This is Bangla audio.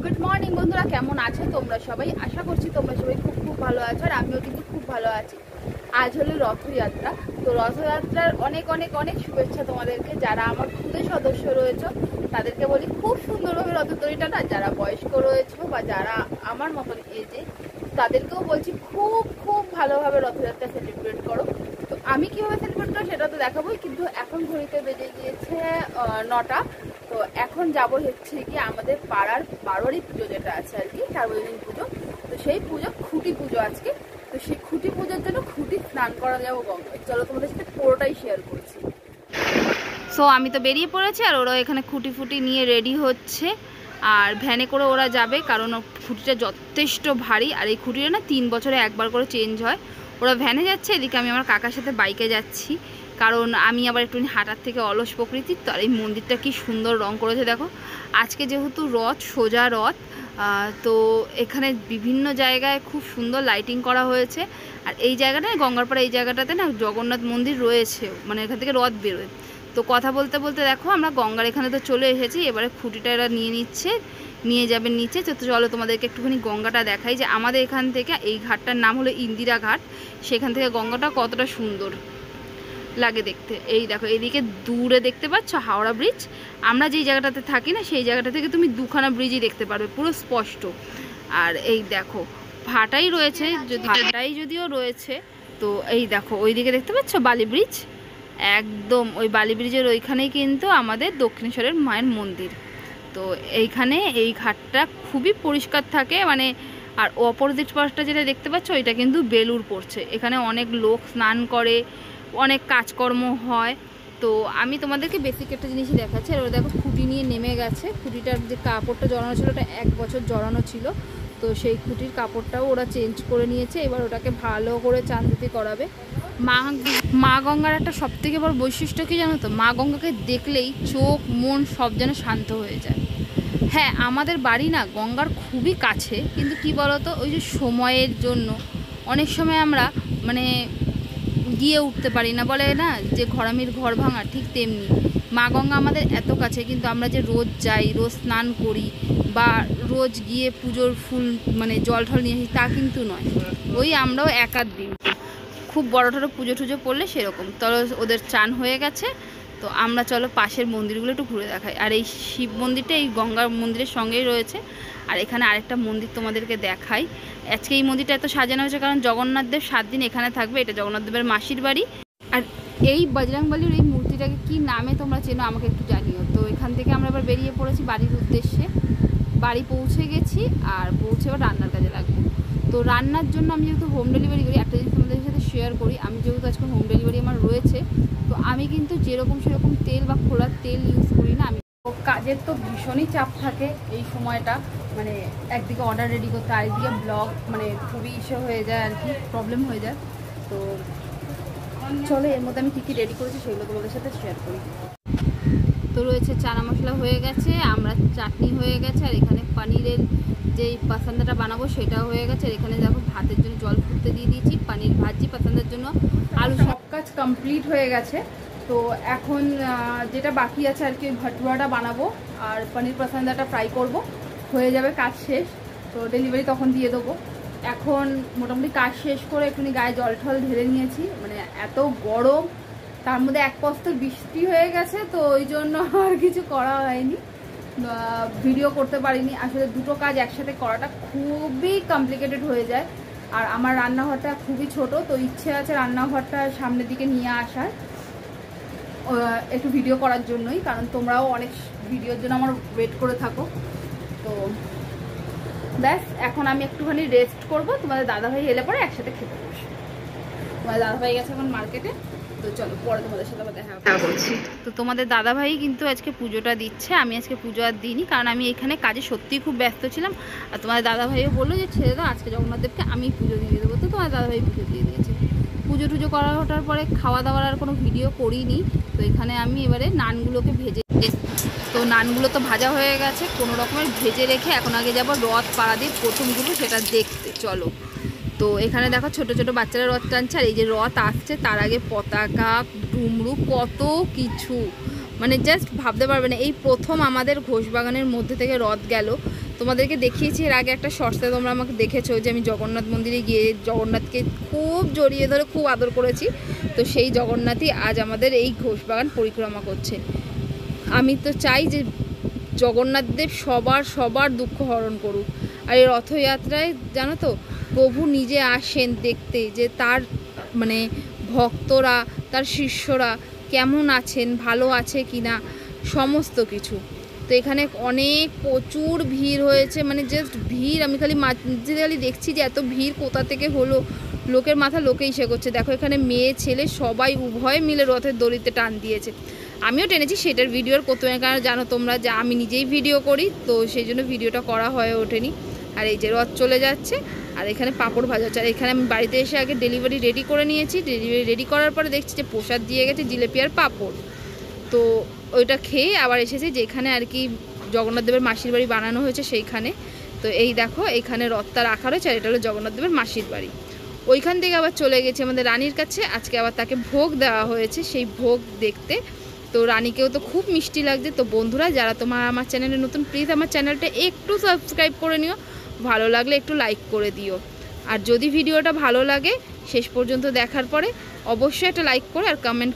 গুড মর্নিং বন্ধুরা, কেমন আছো তোমরা সবাই? আশা করছি তোমরা সবাই খুব খুব ভালো আছো, আর আমিও কিন্তু খুব ভালো আছি। আজ হলো রথযাত্রা। তো রথযাত্রার অনেক অনেক অনেক শুভেচ্ছা তোমাদেরকে। যারা আমার খুদে সদস্য রয়েছে তাদেরকে বলি খুব সুন্দরভাবে রথতরিটা না, যারা বয়স্ক রয়েছে বা যারা আমার মতন এজে তাদেরকেও বলছি খুব খুব ভালোভাবে রথযাত্রা সেলিব্রেট করো। তো আমি কীভাবে সেলিব্রেট করো সেটা তো দেখাবোই, কিন্তু এখন ঘড়িতে বেজে গিয়েছে 9টা। তো এখন যাবো হচ্ছে কি আমাদের পাড়ার বারোয়ারি পুজো যেটা আছে আর কি, সার্বজনীন পুজো। তো সেই পুজো খুঁটি পুজো আজকে। তো সেই খুঁটি পুজোর জন্য খুঁটি স্নান করা যাবো গঙ্গায়। চলো তোমাদের সাথে পুরোটাই শেয়ার করছি। সো আমি তো বেরিয়ে পড়েছি, আর ওরা এখানে খুঁটি ফুটি নিয়ে রেডি হচ্ছে, আর ভ্যানে করে ওরা যাবে, কারণ খুঁটিটা যথেষ্ট ভারী। আর এই খুঁটিটা না 3 বছরে একবার করে চেঞ্জ হয়। ওরা ভ্যানে যাচ্ছে, এদিকে আমি আমার কাকার সাথে বাইকে যাচ্ছি, কারণ আমি আবার একটু হাঁটার থেকে অলস প্রকৃতির। তো আর এই মন্দিরটা কি সুন্দর রং করেছে দেখো। আজকে যেহেতু রথ, সোজা রথ, তো এখানে বিভিন্ন জায়গায় খুব সুন্দর লাইটিং করা হয়েছে। আর এই জায়গাটায় গঙ্গারপাড়া, এই জায়গাটাতে না জগন্নাথ মন্দির রয়েছে, মানে এখান থেকে রথ বেরোয়। তো কথা বলতে বলতে দেখো আমরা গঙ্গার এখানে তো চলে এসেছি। এবারে খুঁটিটা এরা নিয়ে যাবেন নিচে। তো চলো তোমাদেরকে একটুখানি গঙ্গাটা দেখাই, যে আমাদের এখান থেকে এই ঘাটটার নাম হলো ইন্দিরা ঘাট। সেখান থেকে গঙ্গাটা কতটা সুন্দর লাগে দেখতে। এই দেখো এদিকে দূরে দেখতে পাচ্ছ হাওড়া ব্রিজ। আমরা যেই জায়গাটাতে থাকি না সেই জায়গাটা থেকে তুমি দুখানা ব্রিজই দেখতে পারবে পুরো স্পষ্ট। আর এই দেখো ভাটাই রয়েছে, যদিও রয়েছে। তো এই দেখো ওইদিকে দেখতে পাচ্ছ বালি ব্রিজ, একদম ওই বালি ব্রিজের ওইখানেই কিন্তু আমাদের দক্ষিণেশ্বরের মায়ের মন্দির। তো এইখানে এই ঘাটটা খুবই পরিষ্কার থাকে, মানে। আর অপোজিট পাশটা যেটা দেখতে পাচ্ছ ওইটা কিন্তু বেলুড় পড়ছে। এখানে অনেক লোক স্নান করে, অনেক কাজকর্ম হয়। তো আমি তোমাদেরকে বেসিক একটা জিনিসই দেখাচ্ছি। আর ওরা দেখো খুঁটি নিয়ে নেমে গেছে। খুঁটিটার যে কাপড়টা জড়ানো ছিল ওটা 1 বছর জড়ানো ছিল, তো সেই খুঁটির কাপড়টাও ওরা চেঞ্জ করে নিয়েছে। এবার ওটাকে ভালো করে চাঁদতি করাবে। মা গঙ্গার একটা সবথেকে বড় বৈশিষ্ট্য কি জানো তো? মা গঙ্গাকে দেখলেই চোখ মন সব যেন শান্ত হয়ে যায়। হ্যাঁ, আমাদের বাড়ি না গঙ্গার খুবই কাছে, কিন্তু কি বলতো, ওই যে সময়ের জন্য অনেক সময় আমরা মানে গিয়ে উঠতে পারি না, বলে না যে ঘরামির ঘর ভাঙা, ঠিক তেমনি মা গঙ্গা আমাদের এত কাছে, কিন্তু আমরা যে রোজ যাই, রোজ স্নান করি, বা রোজ গিয়ে পুজোর ফুল মানে জল ঠল নিয়ে আসি তা কিন্তু নয়। ওই আমরাও 1-8 দিন খুব বড় পুজো টুজো পড়লে সেরকম। তবে ওদের চান হয়ে গেছে, তো আমরা চলো পাশের মন্দিরগুলো একটু ঘুরে দেখাই। আর এই শিব মন্দিরটা এই গঙ্গা মন্দিরের সঙ্গেই রয়েছে। আর এখানে আরেকটা মন্দির তোমাদেরকে দেখাই। আজকে এই মন্দিরটা এত সাজানো হয়েছে কারণ জগন্নাথ দেব 7 দিন এখানে থাকবে। এটা জগন্নাথ দেবের মাসির বাড়ি। আর এই বজরংবলীর এই মূর্তিটাকে কি নামে তোমরা চেনো আমাকে একটু জানিও। তো এখান থেকে আমরা এবার বেরিয়ে পড়েছি বাড়ির উদ্দেশ্যে। বাড়ি পৌঁছে গেছি, আর পৌঁছে এবার রান্নার কাজে লাগবো। তো রান্নার জন্য আমি যেহেতু হোম ডেলিভারি করি, একটা জিনিস তোমাদের সাথে শেয়ার করি। আমি যেহেতু আজকে হোম ডেলিভারি আমার রয়েছে, তো আমি কিন্তু যেরকম সেরকম তেল বা খোলার তেল ইউজ করি না। আমি কাজের তো ভীষণই চাপ থাকে এই সময়টা, মানে একদিকে অর্ডার রেডি করতে, আরেকদিকে ব্লগ, মানে খুবই ইস্যু হয়ে যায় আর কি, প্রবলেম হয়ে যায়। তো চলো এর মধ্যে আমি কী কী রেডি করেছি সেগুলো তোমাদের সাথে শেয়ার করি। তো রয়েছে চানা মশলা হয়ে গেছে, আমরা চাটনি হয়ে গেছে, আর এখানে পনিরের যেই পাসান্দাটা বানাবো সেটাও হয়ে গেছে। আর এখানে দেখো ভাতের জন্য জল ফুটতে দিয়ে দিয়েছি, পনির ভাজি পাসান্দার জন্য আলু, সব কাজ কমপ্লিট হয়ে গেছে। তো এখন যেটা বাকি আছে আর কি, ভাটুয়াটা বানাবো আর পনির পাসান্দাটা ফ্রাই করব, হয়ে যাবে কাজ শেষ। তো ডেলিভারি তখন দিয়ে দেবো। এখন মোটামুটি কাজ শেষ করে একটুখানি গায়ে জল ঠল ঢেলে নিয়েছি, মানে এত গরম, তার মধ্যে এক পস্ত বৃষ্টি হয়ে গেছে, তো ওই জন্য আর কিছু করা হয়নি, ভিডিও করতে পারিনি। আসলে দুটো কাজ একসাথে করাটা খুবই কমপ্লিকেটেড হয়ে যায়। আর আমার রান্নাঘরটা খুবই ছোট, তো ইচ্ছে আছে রান্নাঘরটা সামনের দিকে নিয়ে আসার, একটু ভিডিও করার জন্যই, কারণ তোমরাও অনেক ভিডিওর জন্য আমার ওয়েট করে থাকো। তো ব্যাস এখন আমি একটুখানি রেস্ট করব। তোমাদের দাদাভাই এলে পরে একসাথে খেতে বসবো। তোমাদের দাদাভাই গেছে এখন মার্কেটে, তো চলো পরে তোমাদের সাথে আবার দেখা করছি। তো তোমাদের দাদাভাই কিন্তু আজকে পুজোটা দিচ্ছে, আমি আজকে পুজো আর দিইনি, কারণ আমি এখানে কাজে সত্যিই খুব ব্যস্ত ছিলাম। আর তোমাদের দাদাভাইও বললো যে ছেড়ে দাও, আজকে জগন্নাথ দেবকে আমি পুজো দিয়ে দেবো। তো তোমাদের দাদাভাই পুজো দিয়ে দিয়েছে। পুজো টুজো করা ওঠার পরে খাওয়া দাওয়ার আর কোনো ভিডিও করিনি। তো এখানে আমি এবারে নানগুলোকে ভেজে, তো নানগুলো তো ভাজা হয়ে গেছে, কোনো রকমের ভেজে রেখে এখন আগে যাবো রথ পাড়াদির প্রথমগুলো সেটা দেখতে। চলো, তো এখানে দেখো ছোট ছোট বাচ্চারা রথ টানছে, আর এই যে রথ আসছে তার আগে পতাকা, ডুমরু, কত কিছু, মানে জাস্ট ভাবতে পারবে না। এই প্রথম আমাদের ঘোষবাগানের মধ্যে থেকে রথ গেল, তোমাদেরকে দেখিয়েছি এর আগে একটা শর্টসে, তোমরা আমাকে দেখেছো যে আমি জগন্নাথ মন্দিরে গিয়ে জগন্নাথকে খুব জড়িয়ে ধরে খুব আদর করেছি। তো সেই জগন্নাথই আজ আমাদের এই ঘোষবাগান পরিক্রমা করছে। আমি তো চাই যে জগন্নাথ দেব সবার দুঃখ হরণ করুক। আর এই রথযাত্রায় জানো তো প্রভু নিজে আসেন দেখতে যে তার মানে ভক্তরা, তার শিষ্যরা কেমন আছেন, ভালো আছে কি না, সমস্ত কিছু। তো এখানে অনেক প্রচুর ভিড় হয়েছে, মানে জাস্ট ভিড়। আমি খালি দেখছি যে এত ভিড় কোথা থেকে হলো, লোকের মাথা লোকেই সে করছে। দেখো এখানে মেয়ে ছেলে সবাই উভয় মিলে রথের দড়িতে টান দিয়েছে। আমিও টেনেছি, সেটার ভিডিওর করতে, কারণ জানো তোমরা যে আমি নিজেই ভিডিও করি, তো সেই জন্য ভিডিওটা করা হয়ে ওঠেনি। আর এই যে রথ চলে যাচ্ছে, আর এখানে পাঁপড় ভাজা হচ্ছে। আর এখানে আমি বাড়িতে এসে আগে ডেলিভারি রেডি করে নিয়েছি। ডেলিভারি রেডি করার পরে দেখছি যে প্রসাদ দিয়ে গেছে জিলেপি আর পাঁপড়। তো ওইটা খেয়ে আবার এসেছি যেখানে আর কি জগন্নাথ দেবের মাসির বাড়ি বানানো হয়েছে সেইখানে। তো এই দেখো এইখানে রথটা রাখা রয়েছে, আর এটা হলো জগন্নাথ দেবের মাসির বাড়ি। ওইখান থেকে আবার চলে গেছি আমাদের রানীর কাছে। আজকে আবার তাকে ভোগ দেওয়া হয়েছে, সেই ভোগ দেখতে। তো রানীকেও তো খুব মিষ্টি লাগছে। তো বন্ধুরা যারা তোমার আমার চ্যানেলে নতুন, প্লিজ আমার চ্যানেলটা একটু সাবস্ক্রাইব করে নিও, ভালো লাগলে একটু লাইক করে দিও। আর যদি ভিডিওটা ভালো লাগে শেষ পর্যন্ত দেখার পরে অবশ্যই একটা লাইক করে আর কমেন্ট